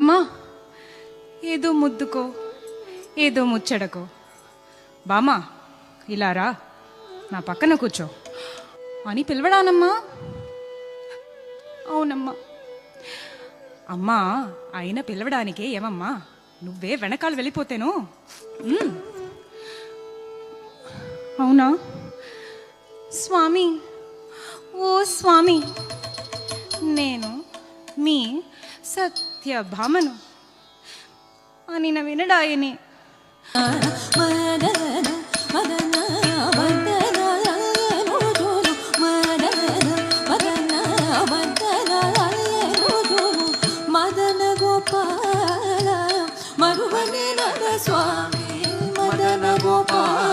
అమ్మా ఏదో ముద్దుకో ఏదో ముచ్చడకో బామా ఇలా రా నా పక్కన కూర్చో అని పిలవడానమ్మా. అవునమ్మా. అమ్మా ఆయన పిలవడానికే ఏమమ్మా నువ్వే వెనకాల వెళ్ళిపోతేను. అవునా స్వామి, ఓ స్వామి, నేను మీ సత్యభామను అని వినడాయని మదన గోపాల మధువనే స్వామి మదన గోపాల